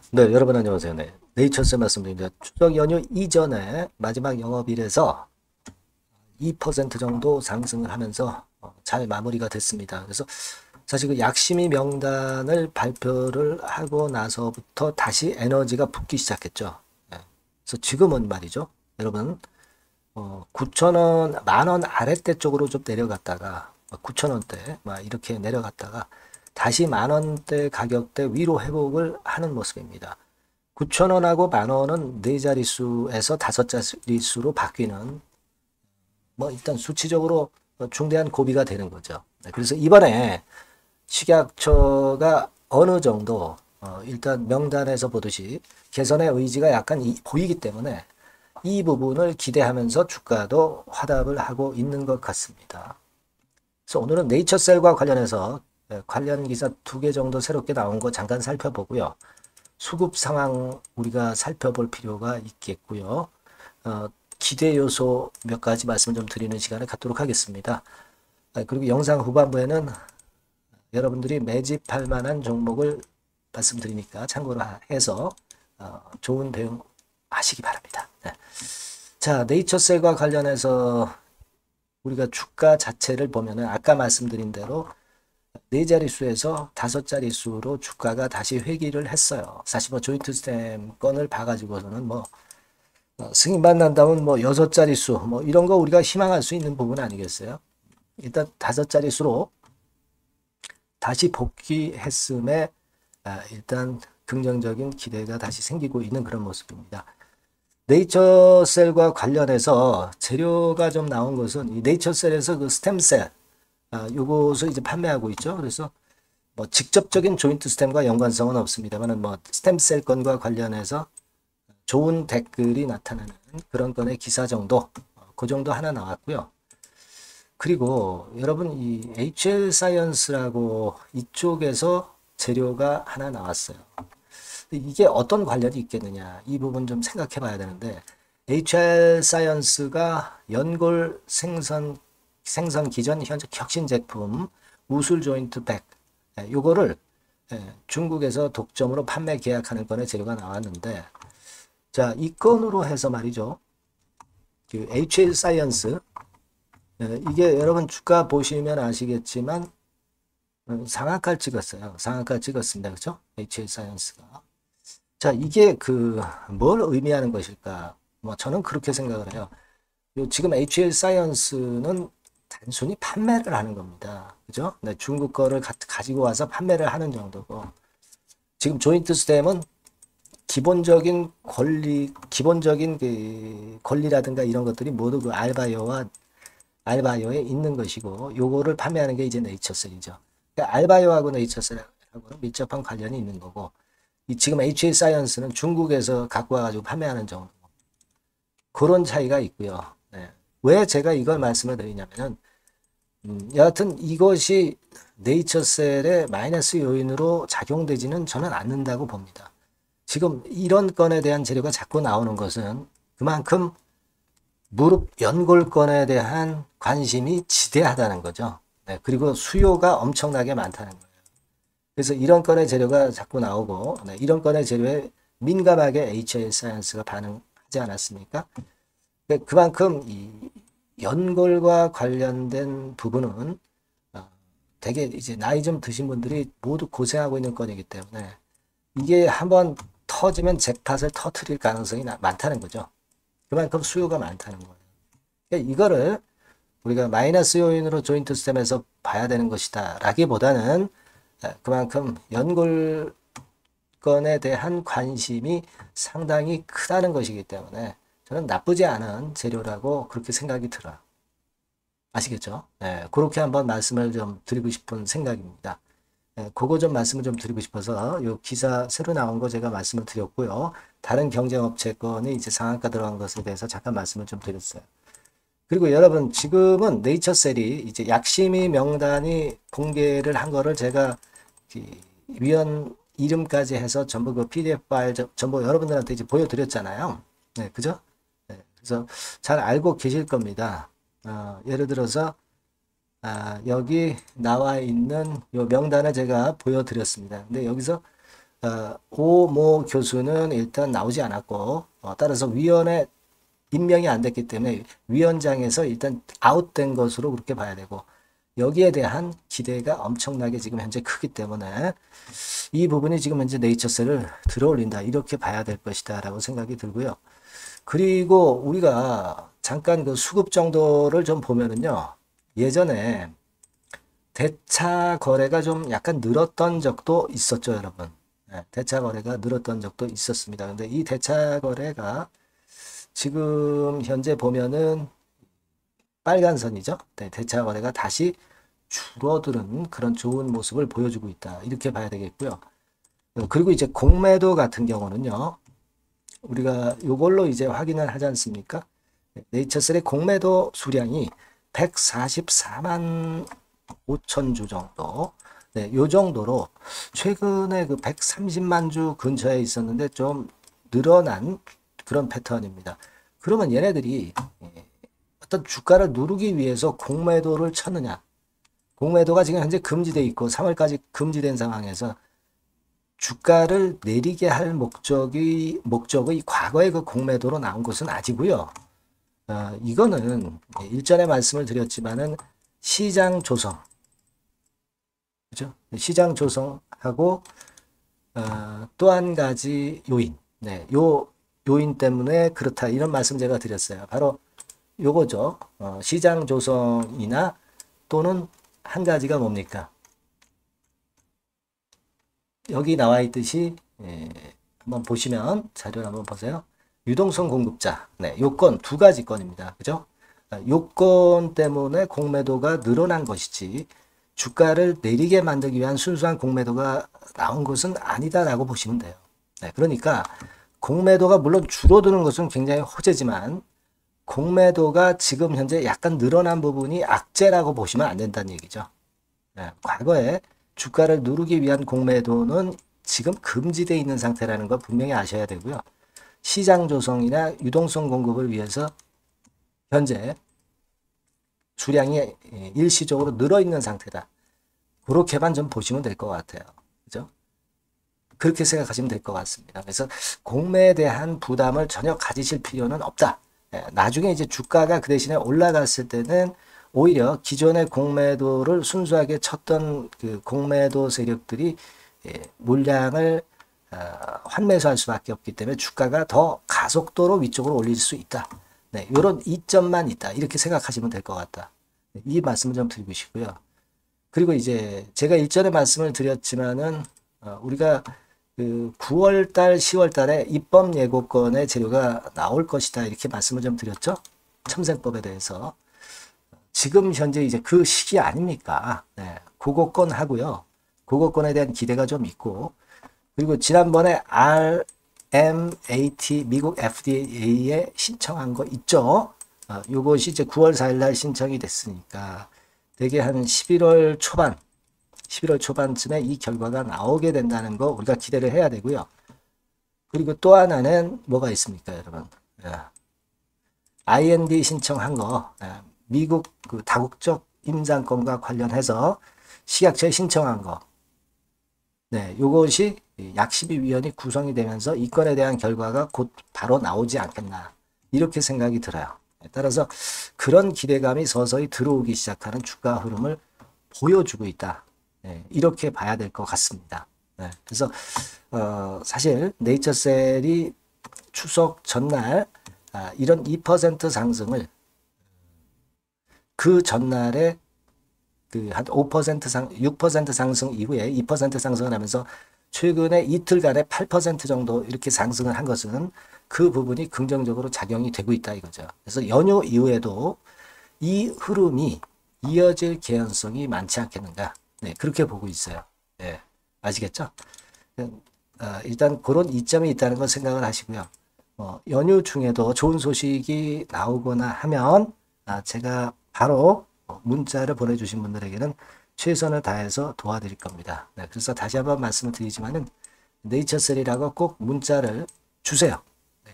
네, 여러분 안녕하세요. 네, 네이처스 말씀드립니다. 추석 연휴 이전에 마지막 영업일에서 2% 정도 상승을 하면서 잘 마무리가 됐습니다. 그래서 사실 그 약심이 명단을 발표를 하고 나서부터 다시 에너지가 붙기 시작했죠. 네, 그래서 지금은 말이죠. 여러분, 9,000원, 만원 아랫대 쪽으로 좀 내려갔다가 9,000원대 막 이렇게 내려갔다가 다시 만 원대 가격대 위로 회복을 하는 모습입니다. 9,000원하고 만 원은 네 자릿수에서 다섯 자릿수로 바뀌는 뭐 일단 수치적으로 중대한 고비가 되는 거죠. 네, 그래서 이번에 식약처가 어느 정도 일단 명단에서 보듯이 개선의 의지가 약간 보이기 때문에 이 부분을 기대하면서 주가도 화답을 하고 있는 것 같습니다. 그래서 오늘은 네이처셀과 관련해서 관련 기사 두 개 정도 새롭게 나온 거 잠깐 살펴보고요. 수급 상황 우리가 살펴볼 필요가 있겠고요. 기대 요소 몇 가지 말씀 좀 드리는 시간을 갖도록 하겠습니다. 그리고 영상 후반부에는 여러분들이 매집할 만한 종목을 말씀드리니까 참고를 해서 좋은 대응 하시기 바랍니다. 네. 자, 네이처셀과 관련해서 우리가 주가 자체를 보면은 아까 말씀드린 대로 네 자릿수에서 다섯 자릿수로 주가가 다시 회귀를 했어요. 사실 뭐 조인트 스템 건을 봐가지고서는 뭐 승인만 난다면 뭐 여섯 자릿수 뭐 이런 거 우리가 희망할 수 있는 부분 아니겠어요? 일단 다섯 자릿수로 다시 복귀했음에 일단 긍정적인 기대가 다시 생기고 있는 그런 모습입니다. 네이처셀과 관련해서 재료가 좀 나온 것은 이 네이처셀에서 그 스템셀 요것을 이제 판매하고 있죠. 그래서 뭐 직접적인 조인트 스템과 연관성은 없습니다만 뭐 스템셀 건과 관련해서 좋은 댓글이 나타나는 그런 건의 기사 정도 그 정도 하나 나왔고요. 그리고 여러분 이 HL 사이언스라고 이쪽에서 재료가 하나 나왔어요. 이게 어떤 관련이 있겠느냐 이 부분 좀 생각해 봐야 되는데 HR 사이언스가 연골 생선 기전 현재 혁신 제품 우술 조인트 백 요거를 중국에서 독점으로 판매 계약하는 건의 재료가 나왔는데 자, 이 건으로 해서 말이죠. 그 HL 사이언스 이게 여러분 주가 보시면 아시겠지만 상한가를 찍었어요. 상한가를 찍었습니다. 그렇죠? HL 사이언스가. 자, 이게 그 뭘 의미하는 것일까? 뭐 저는 그렇게 생각을 해요. 지금 HL 사이언스는 단순히 판매를 하는 겁니다. 그죠? 네, 중국 거를 가지고 와서 판매를 하는 정도고 지금 조인트 스템은 기본적인 기본적인 그 권리라든가 이런 것들이 모두 그 알바이오에 있는 것이고, 요거를 판매하는 게 이제 네이처셀이죠. 그러니까 알바이오하고 네이처셀하고는 밀접한 관련이 있는 거고, 이 지금 HA 사이언스는 중국에서 갖고 와가지고 판매하는 정도. 그런 차이가 있고요. 네. 왜 제가 이걸 말씀을 드리냐면은, 여하튼 이것이 네이처셀의 마이너스 요인으로 작용되지는 저는 않는다고 봅니다. 지금 이런 건에 대한 재료가 자꾸 나오는 것은 그만큼 무릎 연골건에 대한 관심이 지대하다는 거죠. 네, 그리고 수요가 엄청나게 많다는 거예요. 그래서 이런 건의 재료가 자꾸 나오고 네, 이런 건의 재료에 민감하게 HL 사이언스가 반응하지 않았습니까? 그만큼 이 연골과 관련된 부분은 되게 이제 나이 좀 드신 분들이 모두 고생하고 있는 건이기 때문에 이게 한번 터지면 잭팟을 터트릴 가능성이 많다는 거죠. 그만큼 수요가 많다는 거예요. 그러니까 이거를 우리가 마이너스 요인으로 조인트 스템에서 봐야 되는 것이다 라기보다는 그만큼 연골건에 대한 관심이 상당히 크다는 것이기 때문에 저는 나쁘지 않은 재료라고 그렇게 생각이 들어요. 아시겠죠? 네, 그렇게 한번 말씀을 좀 드리고 싶은 생각입니다. 그거 좀 말씀을 좀 드리고 싶어서 요 기사 새로 나온 거 제가 말씀을 드렸고요. 다른 경쟁업체 건이 이제 상한가 들어간 것에 대해서 잠깐 말씀을 좀 드렸어요. 그리고 여러분 지금은 네이처셀이 이제 약심이 명단이 공개를 한 거를 제가 위원 이름까지 해서 전부 그 PDF 파일 전부 여러분들한테 이제 보여드렸잖아요. 네, 그죠? 네, 그래서 잘 알고 계실 겁니다. 예를 들어서 여기 나와 있는 요 명단을 제가 보여드렸습니다. 근데 여기서 오모 교수는 일단 나오지 않았고, 따라서 위원회 임명이 안 됐기 때문에 위원장에서 일단 아웃된 것으로 그렇게 봐야 되고, 여기에 대한 기대가 엄청나게 지금 현재 크기 때문에 이 부분이 지금 현재 네이처셀을 들어올린다, 이렇게 봐야 될 것이다 라고 생각이 들고요. 그리고 우리가 잠깐 그 수급 정도를 좀 보면은요, 예전에 대차 거래가 좀 약간 늘었던 적도 있었죠, 여러분. 네, 대차 거래가 늘었던 적도 있었습니다. 근데 이 대차 거래가 지금 현재 보면은 빨간 선이죠. 네, 대차 거래가 다시 줄어드는 그런 좋은 모습을 보여주고 있다, 이렇게 봐야 되겠고요. 그리고 이제 공매도 같은 경우는요, 우리가 이걸로 이제 확인을 하지 않습니까? 네이처셀의 공매도 수량이 144만 5천 주 정도. 네, 요 정도로 최근에 그 130만 주 근처에 있었는데 좀 늘어난 그런 패턴입니다. 그러면 얘네들이 어떤 주가를 누르기 위해서 공매도를 쳤느냐? 공매도가 지금 현재 금지되어 있고 3월까지 금지된 상황에서 주가를 내리게 할 목적의 과거의 그 공매도로 나온 것은 아니고요. 이거는 일전에 말씀을 드렸지만은 시장 조성, 그죠? 시장 조성하고 또 한 가지 요인, 네, 요 요인 때문에 그렇다, 이런 말씀 제가 드렸어요. 바로 요거죠. 시장 조성이나 또는 한 가지가 뭡니까? 여기 나와 있듯이 한번 보시면 자료를 한번 보세요. 유동성 공급자, 네, 요건 두 가지 건입니다. 그죠? 요건 때문에 공매도가 늘어난 것이지 주가를 내리게 만들기 위한 순수한 공매도가 나온 것은 아니다라고 보시면 돼요. 네, 그러니까 공매도가 물론 줄어드는 것은 굉장히 호재지만 공매도가 지금 현재 약간 늘어난 부분이 악재라고 보시면 안 된다는 얘기죠. 네, 과거에 주가를 누르기 위한 공매도는 지금 금지되어 있는 상태라는 걸 분명히 아셔야 되고요. 시장 조성이나 유동성 공급을 위해서 현재 수량이 일시적으로 늘어 있는 상태다, 그렇게만 좀 보시면 될 것 같아요. 그죠? 그렇게 생각하시면 될 것 같습니다. 그래서 공매에 대한 부담을 전혀 가지실 필요는 없다. 나중에 이제 주가가 그 대신에 올라갔을 때는 오히려 기존의 공매도를 순수하게 쳤던 그 공매도 세력들이 물량을 환매수할 수밖에 없기 때문에 주가가 더 가속도로 위쪽으로 올릴 수 있다. 네, 이런 이점만 있다, 이렇게 생각하시면 될 것 같다. 이 말씀을 좀 드리고 싶고요. 그리고 이제 제가 일전에 말씀을 드렸지만은 우리가 그 9월달, 10월달에 입법 예고권의 재료가 나올 것이다, 이렇게 말씀을 좀 드렸죠. 첨세법에 대해서. 지금 현재 이제 그 시기 아닙니까? 네, 그거권 하고요. 그거권에 대한 기대가 좀 있고, 그리고 지난번에 RMAT 미국 FDA에 신청한 거 있죠? 요것이 이제 9월 4일 날 신청이 됐으니까 되게 한 11월 초반쯤에 이 결과가 나오게 된다는 거 우리가 기대를 해야 되고요. 그리고 또 하나는 뭐가 있습니까, 여러분? IND 신청한 거, 미국 그 다국적 임상권과 관련해서 식약처에 신청한 거, 네, 요것이 약식위원회 구성이 되면서 이 건에 대한 결과가 곧 바로 나오지 않겠나, 이렇게 생각이 들어요. 따라서 그런 기대감이 서서히 들어오기 시작하는 주가 흐름을 보여주고 있다. 네, 이렇게 봐야 될 것 같습니다. 네, 그래서 사실 네이처셀이 추석 전날 이런 2% 상승을 그 전날에 그 한 5% 6% 상승 이후에 2% 상승을 하면서 최근에 이틀간에 8% 정도 이렇게 상승을 한 것은 그 부분이 긍정적으로 작용이 되고 있다, 이거죠. 그래서 연휴 이후에도 이 흐름이 이어질 개연성이 많지 않겠는가. 네, 그렇게 보고 있어요. 네, 아시겠죠? 일단 그런 이점이 있다는 걸 생각을 하시고요. 연휴 중에도 좋은 소식이 나오거나 하면 제가 바로 문자를 보내주신 분들에게는 최선을 다해서 도와드릴 겁니다. 네, 그래서 다시 한번 말씀을 드리지만은 네이처셀이라고 꼭 문자를 주세요. 네,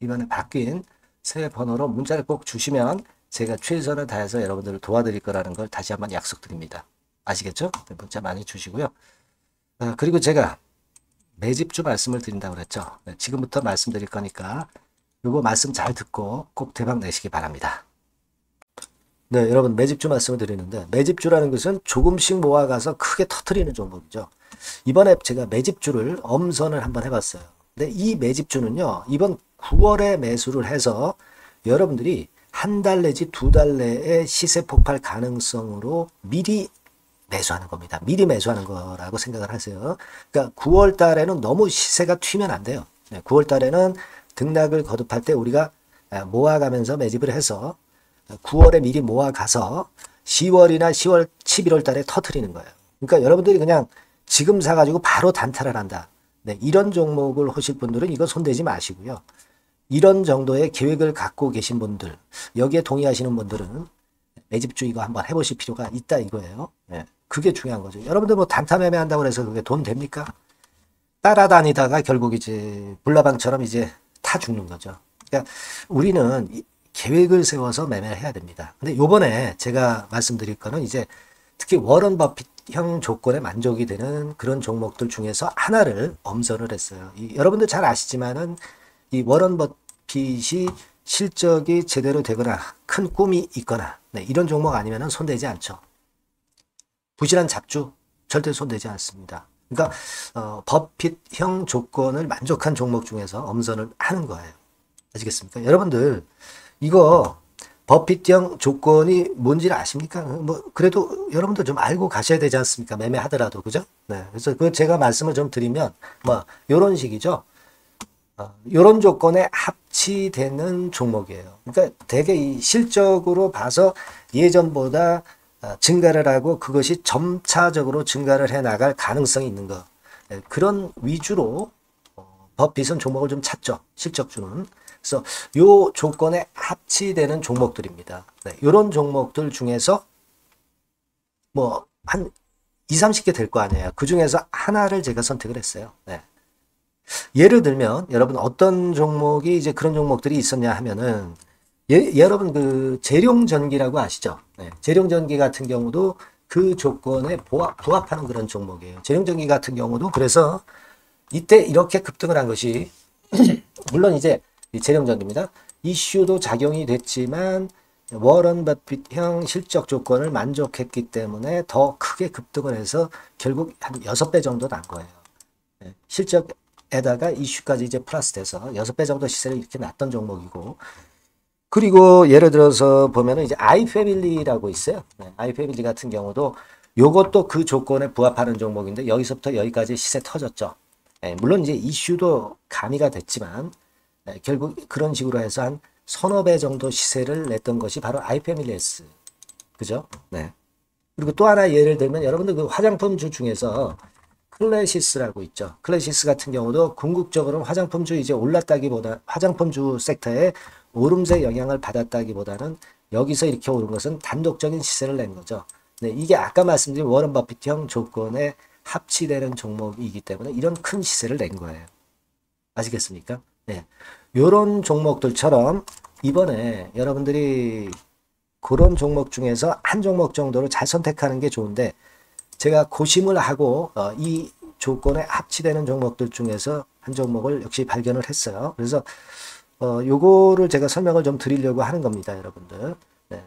이번에 바뀐 새 번호로 문자를 꼭 주시면 제가 최선을 다해서 여러분들을 도와드릴 거라는 걸 다시 한번 약속드립니다. 아시겠죠? 네, 문자 많이 주시고요. 그리고 제가 매집주 말씀을 드린다고 그랬죠. 네, 지금부터 말씀드릴 거니까 요거 말씀 잘 듣고 꼭 대박 내시기 바랍니다. 네, 여러분 매집주 말씀을 드리는데 매집주라는 것은 조금씩 모아가서 크게 터트리는 종목이죠. 이번에 제가 매집주를 엄선을 한번 해봤어요. 근데 이 매집주는요, 이번 9월에 매수를 해서 여러분들이 한 달 내지 두 달 내에 시세 폭발 가능성으로 미리 매수하는 겁니다. 미리 매수하는 거라고 생각을 하세요. 그러니까 9월 달에는 너무 시세가 튀면 안 돼요. 9월 달에는 등락을 거듭할 때 우리가 모아가면서 매집을 해서 9월에 미리 모아가서 10월이나 10월, 11월 달에 터트리는 거예요. 그러니까 여러분들이 그냥 지금 사가지고 바로 단타를 한다. 네, 이런 종목을 하실 분들은 이거 손대지 마시고요. 이런 정도의 계획을 갖고 계신 분들, 여기에 동의하시는 분들은 매집주 이거 한번 해보실 필요가 있다 이거예요. 네, 그게 중요한 거죠. 여러분들 뭐 단타 매매한다고 해서 그게 돈 됩니까? 따라다니다가 결국 이제 불나방처럼 이제 타 죽는 거죠. 그러니까 우리는 계획을 세워서 매매를 해야 됩니다. 근데 요번에 제가 말씀드릴 거는 이제 특히 워런 버핏형 조건에 만족이 되는 그런 종목들 중에서 하나를 엄선을 했어요. 여러분들 잘 아시지만은 이 워런 버핏이 실적이 제대로 되거나 큰 꿈이 있거나 네, 이런 종목 아니면은 손대지 않죠. 부실한 잡주 절대 손대지 않습니다. 그러니까 버핏형 조건을 만족한 종목 중에서 엄선을 하는 거예요. 아시겠습니까? 여러분들 이거 버핏형 조건이 뭔지를 아십니까? 뭐 그래도 여러분들 좀 알고 가셔야 되지 않습니까? 매매하더라도 그죠? 네. 그래서 그 제가 말씀을 좀 드리면 뭐 이런 식이죠. 이런 조건에 합치되는 종목이에요. 그러니까 되게 이 실적으로 봐서 예전보다 증가를 하고 그것이 점차적으로 증가를 해 나갈 가능성이 있는 거. 네. 그런 위주로 버핏은 종목을 좀 찾죠. 실적주는. 그래서 요 조건에 합치되는 종목들입니다. 네, 이런 종목들 중에서 뭐 한 2, 30개 될 거 아니에요. 그 중에서 하나를 제가 선택을 했어요. 네. 예를 들면 여러분 어떤 종목이 이제 그런 종목들이 있었냐 하면은 여러분 그 재룡전기라고 아시죠? 네, 재룡전기 같은 경우도 그 조건에 부합하는 그런 종목이에요. 재룡전기 같은 경우도 그래서 이때 이렇게 급등을 한 것이 물론 이제 재룡전기입니다. 이슈도 작용이 됐지만 워런 버핏형 실적 조건을 만족했기 때문에 더 크게 급등을 해서 결국 한 6배 정도 난 거예요. 실적에다가 이슈까지 이제 플러스 돼서 6배 정도 시세를 이렇게 났던 종목이고 그리고 예를 들어서 보면은 이제 아이패밀리라고 있어요. 아이패밀리 같은 경우도 요것도 그 조건에 부합하는 종목인데 여기서부터 여기까지 시세 터졌죠. 물론 이제 이슈도 가미가 됐지만 결국 그런 식으로 해서 한 서너 배 정도 시세를 냈던 것이 바로 아이패밀리스. 그죠? 네. 그리고 또 하나 예를 들면 여러분들 그 화장품주 중에서 클래시스라고 있죠. 클래시스 같은 경우도 궁극적으로 화장품주 이제 올랐다기보다 화장품주 섹터에 오름세 영향을 받았다기보다는 여기서 이렇게 오른 것은 단독적인 시세를 낸 거죠. 네, 이게 아까 말씀드린 워런 버핏형 조건에 합치되는 종목이기 때문에 이런 큰 시세를 낸 거예요. 아시겠습니까? 네. 요런 종목들처럼 이번에 여러분들이 그런 종목 중에서 한 종목 정도를 잘 선택하는 게 좋은데 제가 고심을 하고 이 조건에 합치되는 종목들 중에서 한 종목을 역시 발견을 했어요. 그래서 요거를 제가 설명을 좀 드리려고 하는 겁니다, 여러분들. 네.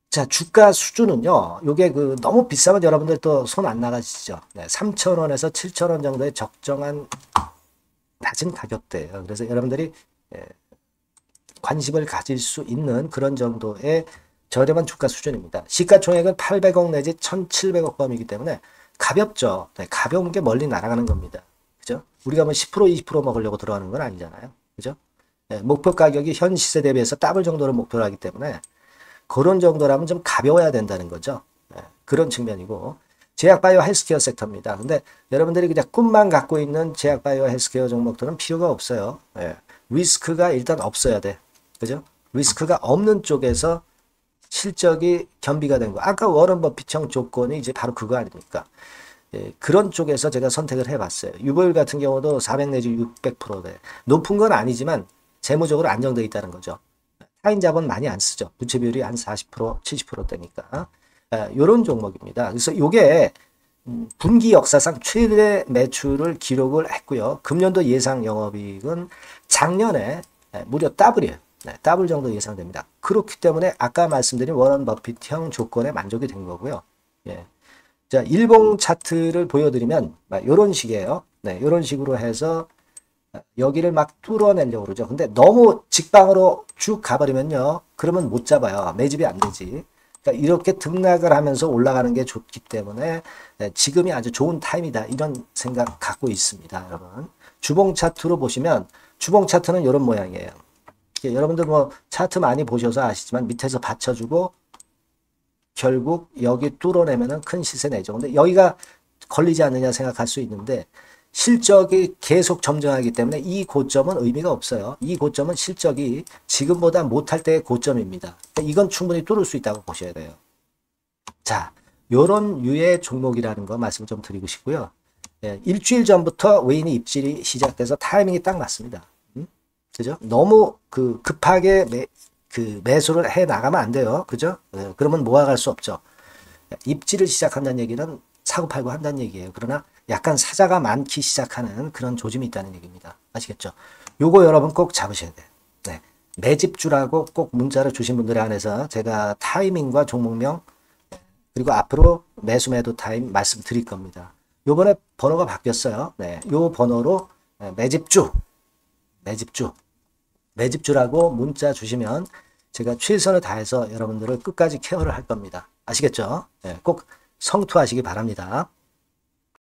자, 주가 수준은요. 요게 그 너무 비싸면 여러분들 또 손 안 나가시죠. 네, 3,000원에서 7,000원 정도의 적정한 낮은 가격대예요. 그래서 여러분들이 관심을 가질 수 있는 그런 정도의 저렴한 주가 수준입니다. 시가총액은 800억 내지 1,700억 범위이기 때문에 가볍죠. 네, 가벼운 게 멀리 날아가는 겁니다. 그죠? 우리가 뭐 10%, 20% 먹으려고 들어가는 건 아니잖아요. 그죠? 네, 목표 가격이 현 시세 대비해서 더블 정도를 목표로 하기 때문에 그런 정도라면 좀 가벼워야 된다는 거죠. 네, 그런 측면이고 제약바이오 헬스케어 섹터입니다. 근데 여러분들이 그냥 꿈만 갖고 있는 제약바이오 헬스케어 종목들은 필요가 없어요. 네, 리스크가 일단 없어야 돼. 그죠? 리스크가 없는 쪽에서 실적이 겸비가 된 거. 아까 워런 버핏형 조건이 이제 바로 그거 아닙니까? 예, 그런 쪽에서 제가 선택을 해봤어요. 유보율 같은 경우도 400 내지 600%대. 높은 건 아니지만 재무적으로 안정되어 있다는 거죠. 타인 자본 많이 안 쓰죠. 부채 비율이 한 40%, 70%대니까. 이런 종목입니다. 그래서 요게 분기 역사상 최대 매출을 기록을 했고요. 금년도 예상 영업이익은 작년에 무려 더블이에요. 네, 더블 정도 예상됩니다. 그렇기 때문에 아까 말씀드린 워런 버핏형 조건에 만족이 된 거고요. 예. 자, 일봉 차트를 보여드리면 이런 식이에요. 네, 이런 식으로 해서 여기를 막 뚫어내려고 그러죠. 근데 너무 직방으로 쭉 가버리면요. 그러면 못 잡아요. 매집이 안 되지. 그러니까 이렇게 등락을 하면서 올라가는 게 좋기 때문에 지금이 아주 좋은 타임이다. 이런 생각 갖고 있습니다. 여러분. 주봉 차트로 보시면 주봉 차트는 이런 모양이에요. 여러분들 뭐 차트 많이 보셔서 아시지만 밑에서 받쳐주고 결국 여기 뚫어내면은 큰 시세 내죠. 근데 여기가 걸리지 않느냐 생각할 수 있는데 실적이 계속 점증하기 때문에 이 고점은 의미가 없어요. 이 고점은 실적이 지금보다 못할 때의 고점입니다. 이건 충분히 뚫을 수 있다고 보셔야 돼요. 자, 요런 유의 종목이라는 거 말씀 좀 드리고 싶고요. 예, 일주일 전부터 외인이 입질이 시작돼서 타이밍이 딱 맞습니다. 그죠? 너무 급하게 매수를 해 나가면 안 돼요. 그죠? 예, 그러면 모아갈 수 없죠. 입질을 시작한다는 얘기는 사고 팔고 한다는 얘기예요. 그러나 약간 사자가 많기 시작하는 그런 조짐이 있다는 얘기입니다. 아시겠죠? 요거 여러분 꼭 잡으셔야 돼요. 네. 매집주라고 꼭 문자를 주신 분들에 한해서 제가 타이밍과 종목명 그리고 앞으로 매수 매도 타임 말씀드릴 겁니다. 요번에 번호가 바뀌었어요. 네. 요 번호로 매집주라고 문자 주시면 제가 최선을 다해서 여러분들을 끝까지 케어를 할 겁니다. 아시겠죠? 네. 꼭 성투하시기 바랍니다.